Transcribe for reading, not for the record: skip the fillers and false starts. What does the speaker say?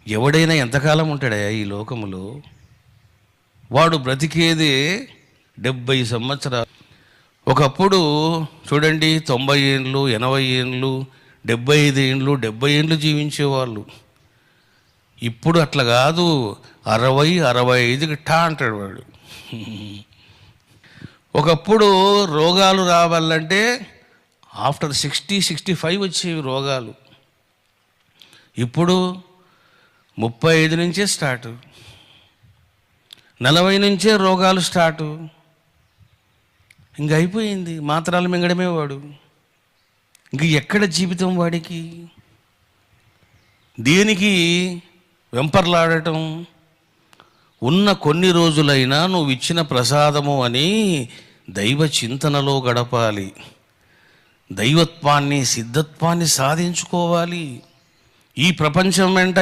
ఎవడైనా ఎంతకాలం ఉంటాడా ఈ లోకములో? వాడు బ్రతికేదే 70 సంవత్సరాలు. ఒకప్పుడు చూడండి 90 ఏండ్లు, 80 ఏండ్లు, 75 ఏండ్లు, 70 ఏండ్లు జీవించేవాళ్ళు. ఇప్పుడు అట్లా కాదు, 60, 65కి టా అంటాడు వాడు. ఒకప్పుడు రోగాలు రావాలంటే ఆఫ్టర్ 60, 65 వచ్చేవి రోగాలు. ఇప్పుడు 35 నుంచే స్టార్టు, 40 నుంచే రోగాలు స్టార్టు. ఇంక అయిపోయింది, మాత్రలు మింగడమే వాడు. ఇంక ఎక్కడ జీవితం వాడికి? దేనికి వెంపర్లాడటం? ఉన్న కొన్ని రోజులైనా నువ్వు ఇచ్చిన ప్రసాదము అని దైవ చింతనలో గడపాలి. దైవత్వాన్ని, సిద్ధత్వాన్ని సాధించుకోవాలి. ఈ ప్రపంచం వెంట